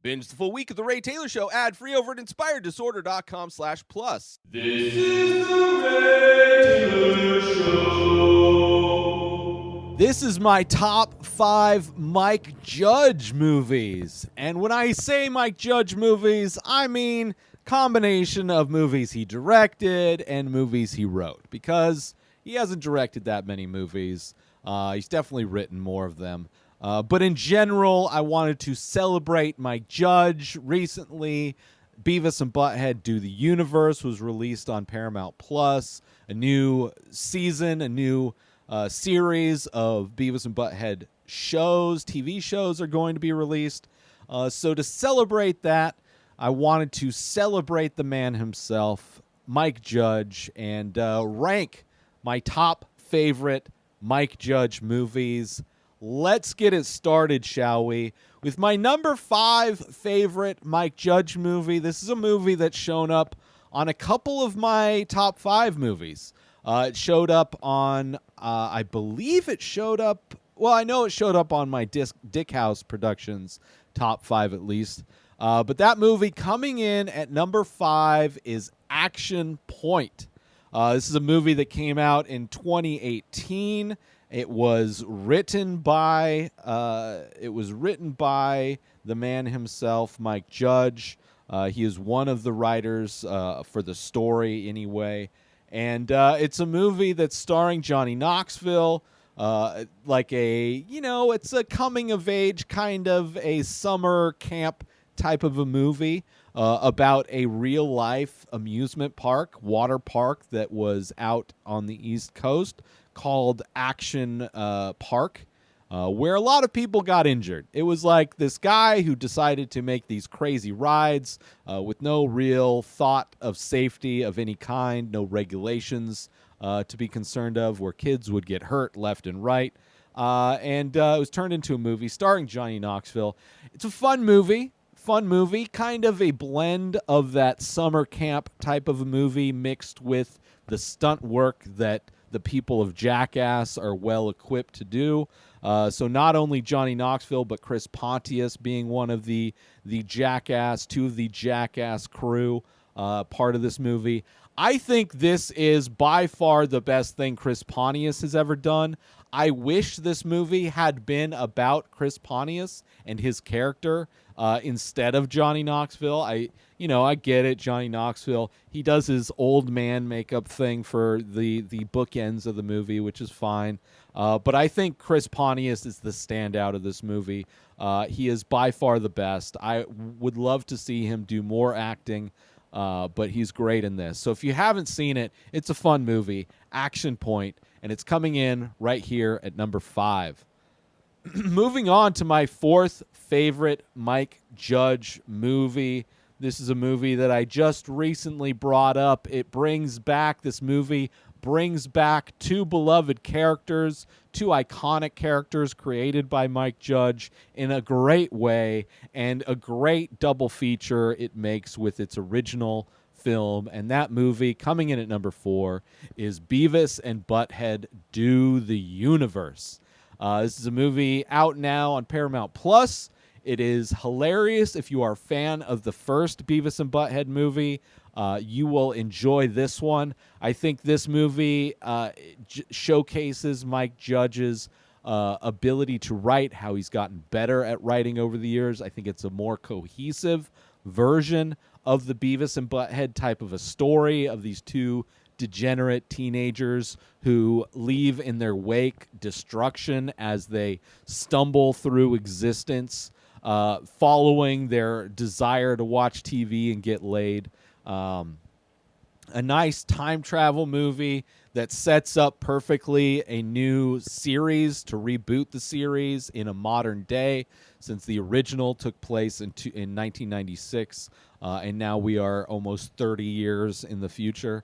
Binge the full week of The Ray Taylor Show ad-free over at inspireddisorder.com/plus. This is The Ray Taylor Show. This is my top 5 Mike Judge movies. And when I say Mike Judge movies, I mean combination of movies he directed and movies he wrote. Because he hasn't directed that many movies. He's definitely written more of them. But in general, I wanted to celebrate Mike Judge. Recently, Beavis and Butt-Head Do the Universe was released on Paramount Plus. A new season, a new series of Beavis and Butt-Head shows, TV shows are going to be released. So to celebrate that, I wanted to celebrate the man himself, Mike Judge, and rank my top favorite Mike Judge movies. Let's get it started, shall we? With my number 5 favorite Mike Judge movie. This is a movie that's shown up on a couple of my top 5 movies. It showed up on, I believe it showed up, well, I know it showed up on my Dick House Productions top 5 at least. But that movie coming in at number 5 is Action Point. This is a movie that came out in 2018. It was written by the man himself, Mike Judge. He is one of the writers for the story anyway. And it's a movie that's starring Johnny Knoxville, it's a coming-of-age kind of a summer camp type of a movie about a real-life amusement park, water park that was out on the East Coast called Action Park, where a lot of people got injured. It was like this guy who decided to make these crazy rides with no real thought of safety of any kind, no regulations to be concerned of, where kids would get hurt left and right. And it was turned into a movie starring Johnny Knoxville. It's a fun movie, kind of a blend of that summer camp type of a movie mixed with the stunt work that the people of Jackass are well equipped to do. So not only Johnny Knoxville, but Chris Pontius being one of the Jackass, 2 of the Jackass crew, part of this movie. I think this is by far the best thing Chris Pontius has ever done. I wish this movie had been about Chris Pontius and his character instead of Johnny Knoxville. I get it, Johnny Knoxville. He does his old man makeup thing for the bookends of the movie, which is fine. But I think Chris Pontius is the standout of this movie. He is by far the best. I would love to see him do more acting, but he's great in this. So if you haven't seen it, it's a fun movie, Action Point, and it's coming in right here at number 5. Moving on to my 4th favorite Mike Judge movie. This is a movie that I just recently brought up. This movie brings back 2 beloved characters, 2 iconic characters created by Mike Judge in a great way, and a great double feature it makes with its original film. And that movie, coming in at number 4, is Beavis and Butt-Head Do the Universe. This is a movie out now on Paramount Plus. It is hilarious. If you are a fan of the first Beavis and Butt-Head movie, you will enjoy this one. I think this movie showcases Mike Judge's ability to write, how he's gotten better at writing over the years. I think it's a more cohesive version of the Beavis and Butt-Head type of a story of these 2 degenerate teenagers who leave in their wake destruction as they stumble through existence, following their desire to watch TV and get laid. A nice time travel movie that sets up perfectly a new series to reboot the series in a modern day, since the original took place in 1996, and now we are almost 30 years in the future.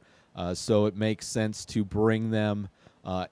So it makes sense to bring them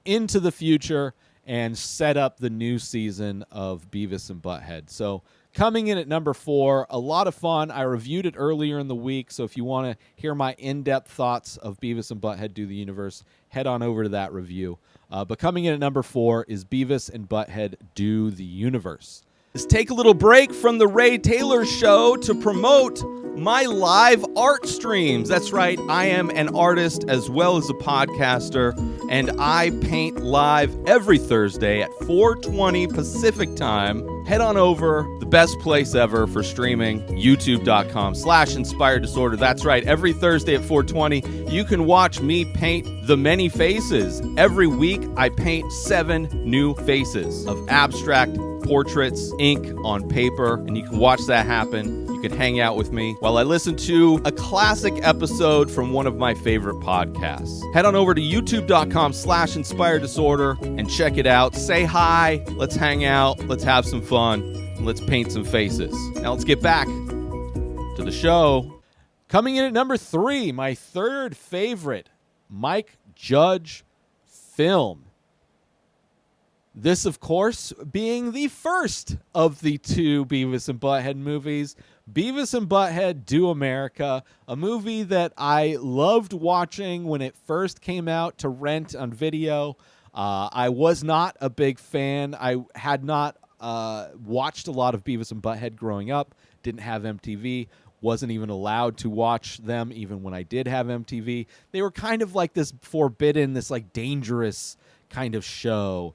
into the future and set up the new season of Beavis and Butt-Head. So coming in at number 4, a lot of fun. I reviewed it earlier in the week, so if you want to hear my in-depth thoughts of Beavis and Butt-Head Do the Universe, head on over to that review. But coming in at number 4 is Beavis and Butt-Head Do the Universe. is take a little break from the Ray Taylor Show to promote my live art streams. That's right, I am an artist as well as a podcaster, and I paint live every Thursday at 4:20 Pacific time. Head on over, the best place ever for streaming, youtube.com/inspired disorder. That's right, every Thursday at 4:20, you can watch me paint the many faces. Every week, I paint 7 new faces of abstract portraits, ink on paper, and you can watch that happen. You can hang out with me while I listen to a classic episode from one of my favorite podcasts. Head on over to youtube.com/inspired disorder and check it out. Say hi, let's hang out, let's have some fun, and let's paint some faces. Now let's get back to the show. Coming in at number 3, my third favorite Mike Judge film. This, of course, being the first of the 2 Beavis and Butt-Head movies, Beavis and Butt-Head Do America, a movie that I loved watching when it first came out to rent on video. I was not a big fan. I had not watched a lot of Beavis and Butt-Head growing up, didn't have MTV, wasn't even allowed to watch them even when I did have MTV. They were kind of like this forbidden, this like dangerous kind of show.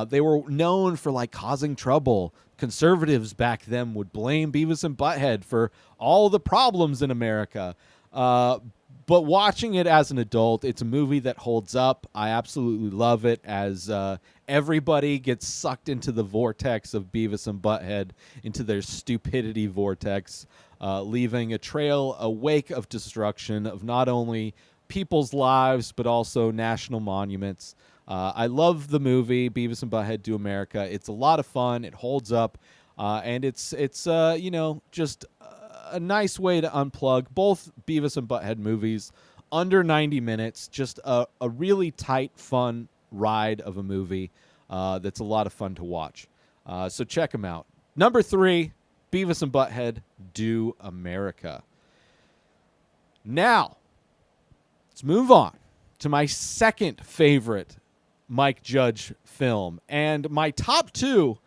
They were known for like causing trouble. Conservatives back then would blame Beavis and Butt-Head for all the problems in America. But watching it as an adult, it's a movie that holds up. I absolutely love it as everybody gets sucked into the vortex of Beavis and Butt-Head, into their stupidity vortex, leaving a trail, a wake of destruction of not only people's lives, but also national monuments. I love the movie Beavis and Butt-Head Do America. It's a lot of fun. It holds up, and it's just a nice way to unplug. Both Beavis and Butt-Head movies under 90 minutes. Just a really tight, fun ride of a movie that's a lot of fun to watch. So check them out. Number 3, Beavis and Butt-Head Do America. Now, let's move on to my second favorite Mike Judge film. And my top 2,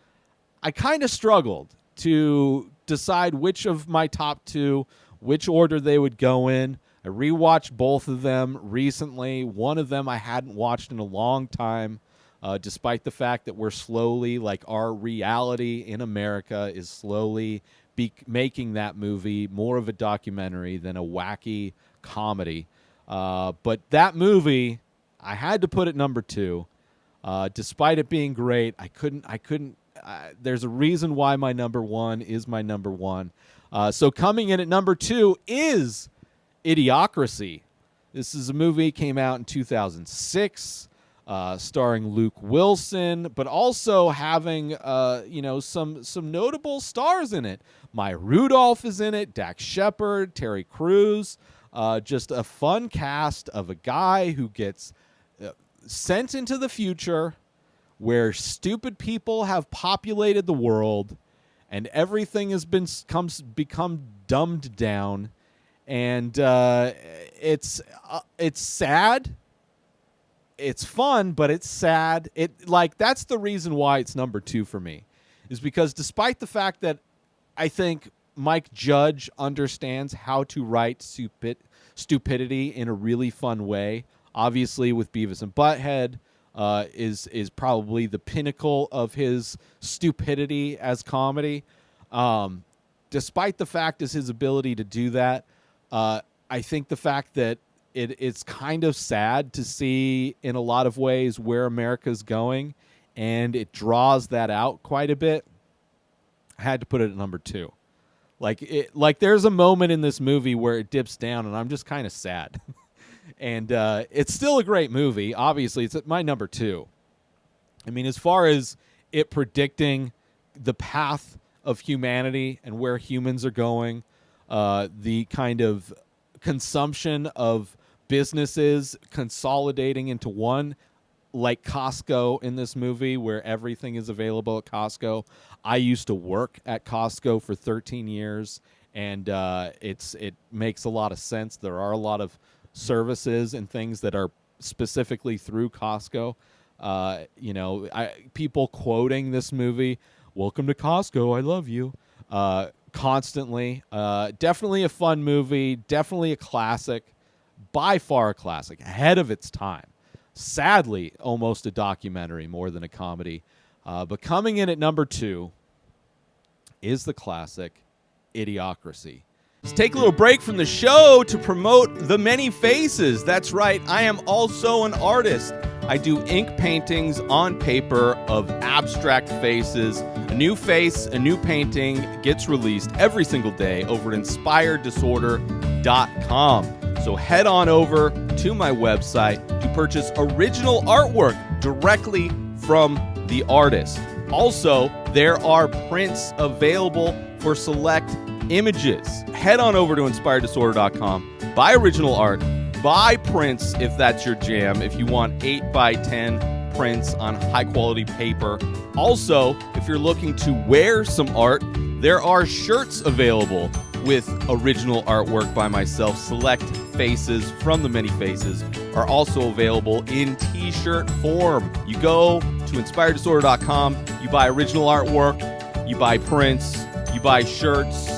I kind of struggled to decide which of my top 2, which order they would go in. I rewatched both of them recently. One of them I hadn't watched in a long time, despite the fact that we're slowly, like our reality in America is slowly making that movie more of a documentary than a wacky comedy. But that movie, I had to put it number 2. Despite it being great, I couldn't. There's a reason why my number 1 is my number 1. So coming in at number 2 is Idiocracy. This is a movie, came out in 2006, starring Luke Wilson, but also having some notable stars in it. Maya Rudolph is in it, Dax Shepard, Terry Crews. Just a fun cast of a guy who gets sent into the future where stupid people have populated the world and everything has become dumbed down, and it's sad. It's fun, but it's sad. That's the reason why it's number 2 for me, is because despite the fact that I think Mike Judge understands how to write stupidity in a really fun way. Obviously, with Beavis and Butt-Head, is probably the pinnacle of his stupidity as comedy. Despite the fact is his ability to do that, I think the fact that it's kind of sad to see in a lot of ways where America's going, and it draws that out quite a bit. I had to put it at number 2. Like there's a moment in this movie where it dips down, and I'm just kind of sad. And it's still a great movie. Obviously, it's at my number 2. I mean, as far as it predicting the path of humanity and where humans are going, the kind of consumption of businesses consolidating into one, like Costco in this movie, where everything is available at Costco. I used to work at Costco for 13 years, and it makes a lot of sense. There are a lot of services and things that are specifically through Costco. People quoting this movie welcome to Costco, I love you, constantly. Definitely a fun movie, definitely a classic, by far a classic, ahead of its time. Sadly, almost a documentary more than a comedy. But coming in at number 2 is the classic Idiocracy. Let's take a little break from the show to promote The Many Faces. That's right, I am also an artist. I do ink paintings on paper of abstract faces. A new face, a new painting gets released every single day over at inspireddisorder.com. So head on over to my website to purchase original artwork directly from the artist. Also, there are prints available for select images. Head on over to inspireddisorder.com, buy original art, buy prints if that's your jam, if you want 8x10 prints on high quality paper. Also, if you're looking to wear some art, there are shirts available with original artwork by myself. Select faces from The Many Faces are also available in t-shirt form. You go to inspireddisorder.com, you buy original artwork, you buy prints, you buy shirts.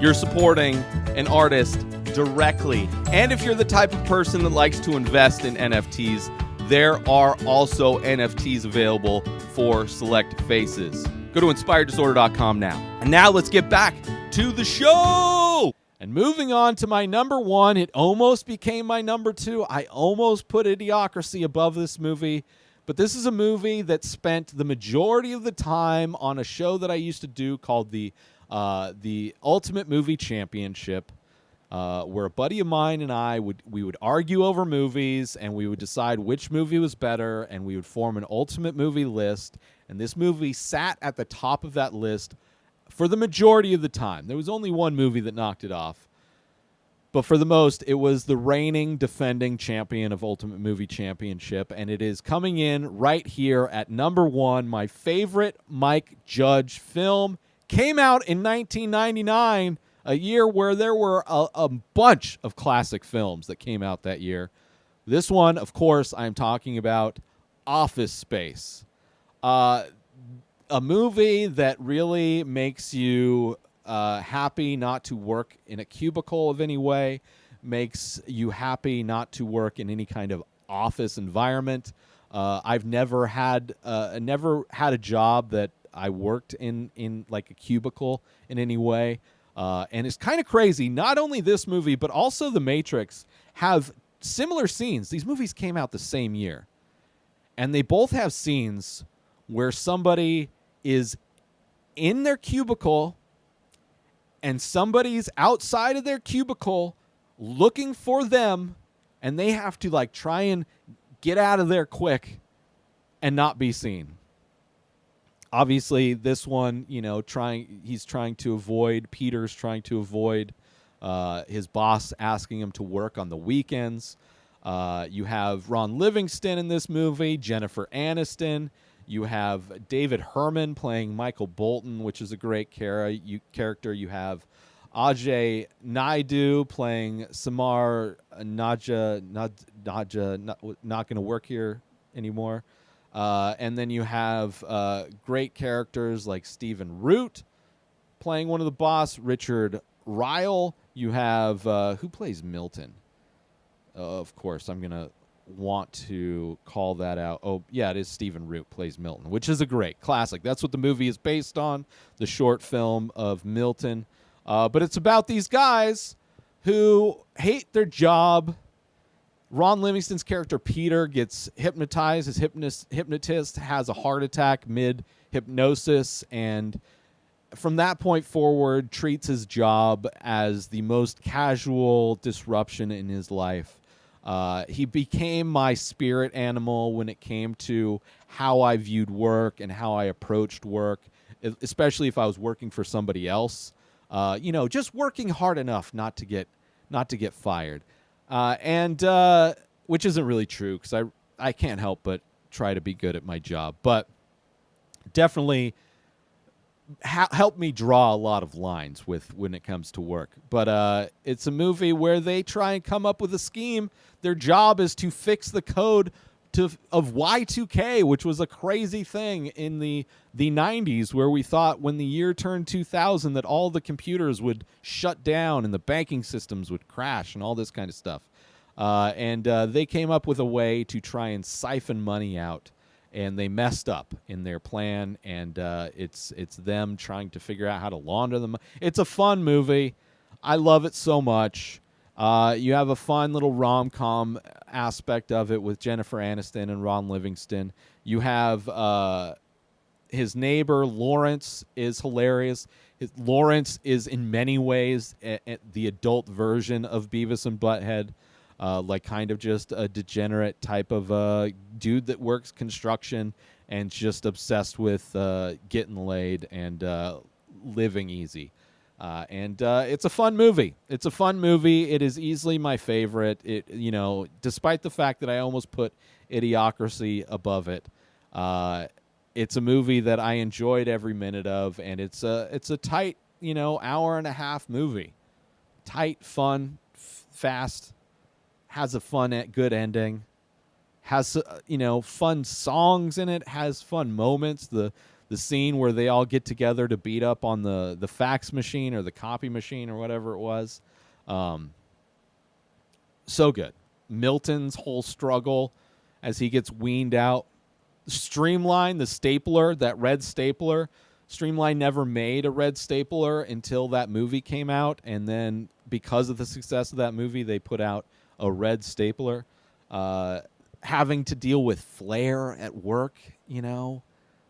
You're supporting an artist directly. And if you're the type of person that likes to invest in NFTs, there are also NFTs available for select faces. Go to inspireddisorder.com now. And now let's get back to the show. And moving on to my number 1, it almost became my number 2. I almost put Idiocracy above this movie, but this is a movie that spent the majority of the time on a show that I used to do called the Ultimate Movie Championship, where a buddy of mine and I would argue over movies, and we would decide which movie was better, and we would form an ultimate movie list. And this movie sat at the top of that list for the majority of the time. There was only one movie that knocked it off, but for the most, it was the reigning defending champion of Ultimate Movie Championship, and it is coming in right here at number 1. My favorite Mike Judge film came out in 1999, a year where there were a bunch of classic films that came out that year. This one, of course, I'm talking about Office Space. A movie that really makes you happy not to work in a cubicle of any way, makes you happy not to work in any kind of office environment. I've never had a job that I worked in like a cubicle in any way. And it's kind of crazy. Not only this movie, but also The Matrix have similar scenes. These movies came out the same year. And they both have scenes where somebody is in their cubicle and somebody's outside of their cubicle looking for them, and they have to like try and get out of there quick and not be seen. Obviously, this one, Peter's trying to avoid his boss asking him to work on the weekends. You have Ron Livingston in this movie, Jennifer Aniston. You have David Herman playing Michael Bolton, which is a great character. You have Ajay Naidu playing Samar Naja, not going to work here anymore. And then you have great characters like Stephen Root playing one of the boss, Richard Ryle. You have, who plays Milton? Of course, I'm going to want to call that out. Oh, yeah, it is Stephen Root plays Milton, which is a great classic. That's what the movie is based on, the short film of Milton. But it's about these guys who hate their job. Ron Livingston's character, Peter, gets hypnotized. His hypnotist has a heart attack mid-hypnosis, and from that point forward, treats his job as the most casual disruption in his life. He became my spirit animal when it came to how I viewed work and how I approached work, especially if I was working for somebody else. Just working hard enough not to get fired. Which isn't really true because I can't help but try to be good at my job, but definitely helped me draw a lot of lines when it comes to work. But it's a movie where they try and come up with a scheme. Their job is to fix the code of Y2K, which was a crazy thing in the 90s, where we thought when the year turned 2000 that all the computers would shut down and the banking systems would crash and all this kind of stuff. And they came up with a way to try and siphon money out, and they messed up in their plan, and it's them trying to figure out how to launder them. It's a fun movie. I love it so much. You have a fun little rom-com aspect of it with Jennifer Aniston and Ron Livingston. You have his neighbor, Lawrence, is hilarious. Lawrence is in many ways the adult version of Beavis and Butt-Head, like kind of just a degenerate type of dude that works construction and just obsessed with getting laid and living easy. And it's a fun movie. It's a fun movie. It is easily my favorite. It, despite the fact that I almost put Idiocracy above it, it's a movie that I enjoyed every minute of, and it's a tight, hour and a half movie. Tight, fun, fast, has a good ending, has fun songs in it, has fun moments. The scene where they all get together to beat up on the fax machine or the copy machine or whatever it was. So good. Milton's whole struggle as he gets weaned out. Streamline, the stapler, that red stapler. Streamline never made a red stapler until that movie came out, and then because of the success of that movie, they put out a red stapler. Having to deal with Flair at work,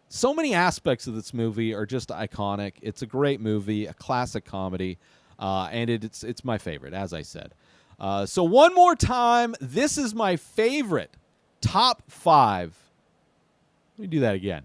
So many aspects of this movie are just iconic. It's a great movie, a classic comedy, and it's my favorite, as I said. So one more time, this is my favorite top 5. Let me do that again.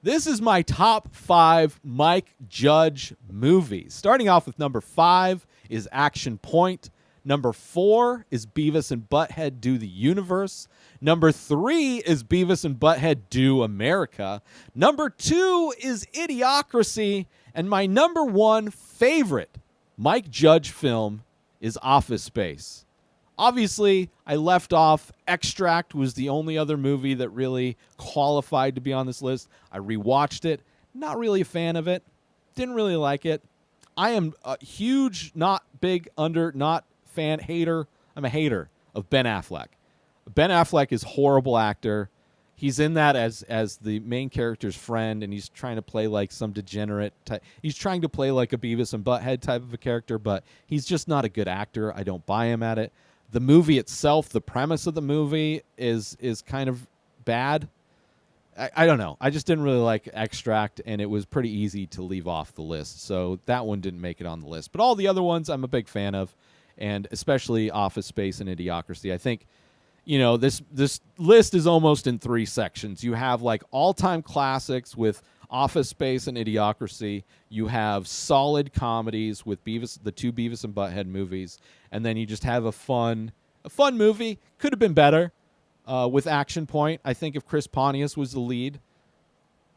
This is my top 5 Mike Judge movies. Starting off with number 5 is Action Point. Number 4 is Beavis and Butt-Head Do the Universe. Number 3 is Beavis and Butt-Head Do America. Number 2 is Idiocracy. And my number 1 favorite Mike Judge film is Office Space. Obviously, I left off Extract was the only other movie that really qualified to be on this list. I rewatched it. Not really a fan of it. Didn't really like it. I am a huge, not fan hater. I'm a hater of Ben Affleck. Ben Affleck is a horrible actor. He's in that as the main character's friend, and he's trying to play like some degenerate type. He's trying to play like a Beavis and Butt-Head type of a character, but he's just not a good actor. I don't buy him at it. The movie itself, the premise of the movie is kind of bad. I don't know. I just didn't really like Extract, and it was pretty easy to leave off the list. So that one didn't make it on the list. But all the other ones I'm a big fan of, and especially Office Space and Idiocracy. I think, this list is almost in 3 sections. You have like all-time classics with Office Space and Idiocracy. You have solid comedies with the 2 Beavis and Butt-Head movies, and then you just have a fun movie. Could have been better with Action Point. I think if Chris Pontius was the lead,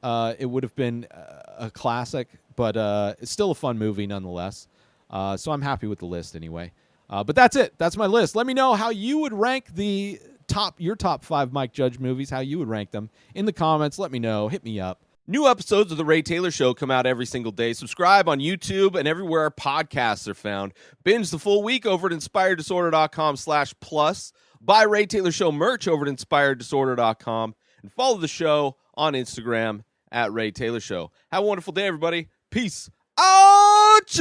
it would have been a classic, but it's still a fun movie nonetheless. So I'm happy with the list anyway. But that's it. That's my list. Let me know how you would rank your top 5 Mike Judge movies, how you would rank them in the comments. Let me know. Hit me up. New episodes of The Ray Taylor Show come out every single day. Subscribe on YouTube and everywhere our podcasts are found. Binge the full week over at InspiredDisorder.com/plus. Buy Ray Taylor Show merch over at InspiredDisorder.com. And follow the show on Instagram at Ray Taylor Show. Have a wonderful day, everybody. Peace out!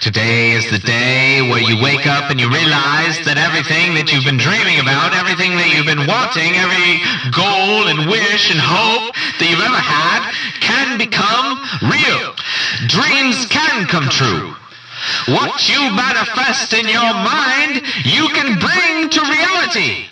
Today is the day where you wake up and you realize that everything that you've been dreaming about, everything that you've been wanting, every goal and wish and hope that you've ever had can become real. Dreams can come true. What you manifest in your mind, you can bring to reality.